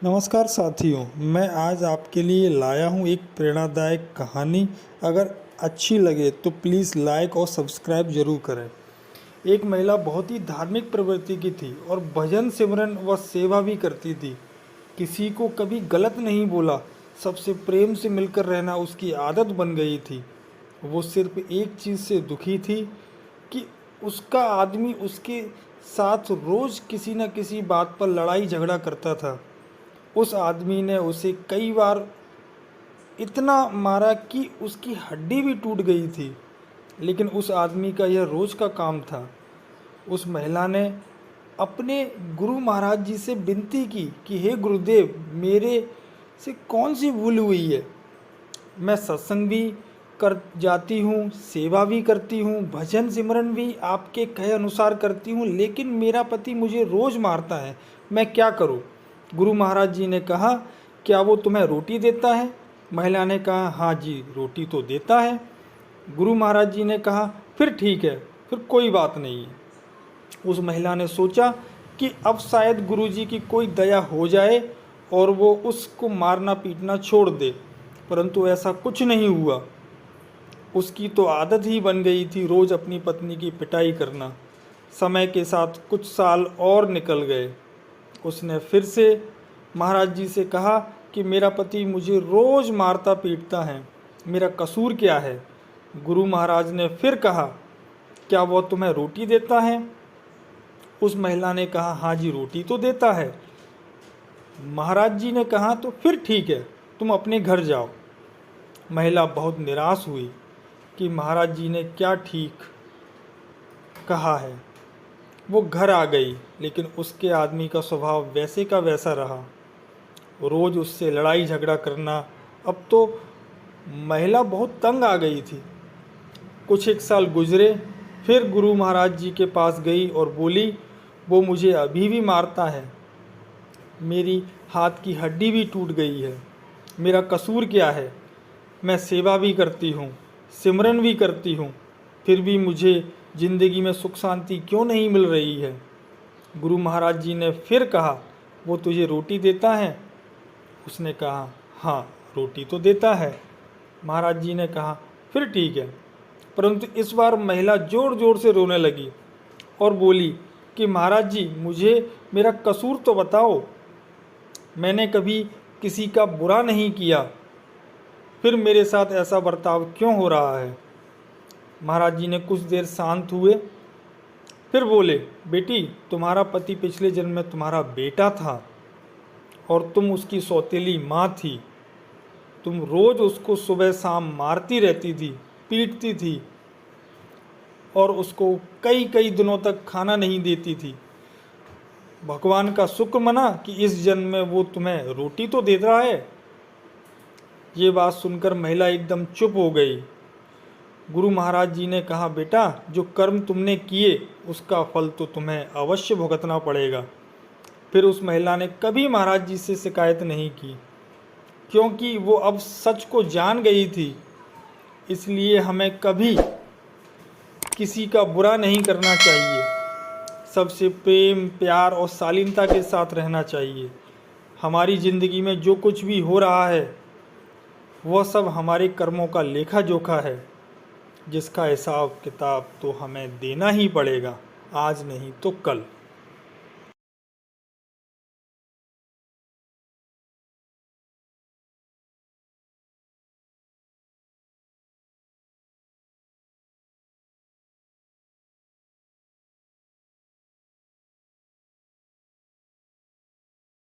नमस्कार साथियों, मैं आज आपके लिए लाया हूँ एक प्रेरणादायक कहानी। अगर अच्छी लगे तो प्लीज़ लाइक और सब्सक्राइब ज़रूर करें। एक महिला बहुत ही धार्मिक प्रवृत्ति की थी और भजन सिमरन व सेवा भी करती थी। किसी को कभी गलत नहीं बोला, सबसे प्रेम से मिलकर रहना उसकी आदत बन गई थी। वो सिर्फ एक चीज़ से दुखी थी कि उसका आदमी उसके साथ रोज़ किसी न किसी बात पर लड़ाई झगड़ा करता था। उस आदमी ने उसे कई बार इतना मारा कि उसकी हड्डी भी टूट गई थी, लेकिन उस आदमी का यह रोज़ का काम था। उस महिला ने अपने गुरु महाराज जी से विनती की कि हे गुरुदेव, मेरे से कौन सी भूल हुई है। मैं सत्संग भी कर जाती हूँ, सेवा भी करती हूँ, भजन सिमरन भी आपके कहे अनुसार करती हूँ, लेकिन मेरा पति मुझे रोज़ मारता है। मैं क्या करूँ। गुरु महाराज जी ने कहा, क्या वो तुम्हें रोटी देता है। महिला ने कहा, हाँ जी, रोटी तो देता है। गुरु महाराज जी ने कहा, फिर ठीक है, फिर कोई बात नहीं है। उस महिला ने सोचा कि अब शायद गुरु जी की कोई दया हो जाए और वो उसको मारना पीटना छोड़ दे, परंतु ऐसा कुछ नहीं हुआ। उसकी तो आदत ही बन गई थी रोज़ अपनी पत्नी की पिटाई करना। समय के साथ कुछ साल और निकल गए। उसने फिर से महाराज जी से कहा कि मेरा पति मुझे रोज़ मारता पीटता है, मेरा कसूर क्या है। गुरु महाराज ने फिर कहा, क्या वो तुम्हें रोटी देता है। उस महिला ने कहा, हाँ जी, रोटी तो देता है। महाराज जी ने कहा, तो फिर ठीक है, तुम अपने घर जाओ। महिला बहुत निराश हुई कि महाराज जी ने क्या ठीक कहा है। वो घर आ गई, लेकिन उसके आदमी का स्वभाव वैसे का वैसा रहा। रोज़ उससे लड़ाई झगड़ा करना। अब तो महिला बहुत तंग आ गई थी। कुछ एक साल गुजरे, फिर गुरु महाराज जी के पास गई और बोली, वो मुझे अभी भी मारता है, मेरी हाथ की हड्डी भी टूट गई है, मेरा कसूर क्या है। मैं सेवा भी करती हूँ, सिमरन भी करती हूँ, फिर भी मुझे ज़िंदगी में सुख शांति क्यों नहीं मिल रही है। गुरु महाराज जी ने फिर कहा, वो तुझे रोटी देता है। उसने कहा, हाँ, रोटी तो देता है। महाराज जी ने कहा, फिर ठीक है। परंतु इस बार महिला ज़ोर ज़ोर से रोने लगी और बोली कि महाराज जी, मुझे मेरा कसूर तो बताओ, मैंने कभी किसी का बुरा नहीं किया, फिर मेरे साथ ऐसा बर्ताव क्यों हो रहा है। महाराज जी ने कुछ देर शांत हुए, फिर बोले, बेटी, तुम्हारा पति पिछले जन्म में तुम्हारा बेटा था और तुम उसकी सौतेली माँ थी। तुम रोज़ उसको सुबह शाम मारती रहती थी, पीटती थी और उसको कई कई दिनों तक खाना नहीं देती थी। भगवान का शुक्र मना कि इस जन्म में वो तुम्हें रोटी तो दे रहा है। ये बात सुनकर महिला एकदम चुप हो गई। गुरु महाराज जी ने कहा, बेटा, जो कर्म तुमने किए उसका फल तो तुम्हें अवश्य भुगतना पड़ेगा। फिर उस महिला ने कभी महाराज जी से शिकायत नहीं की, क्योंकि वो अब सच को जान गई थी। इसलिए हमें कभी किसी का बुरा नहीं करना चाहिए, सबसे प्रेम, प्यार और शालीनता के साथ रहना चाहिए। हमारी ज़िंदगी में जो कुछ भी हो रहा है वह सब हमारे कर्मों का लेखा जोखा है, जिसका हिसाब किताब तो हमें देना ही पड़ेगा, आज नहीं तो कल।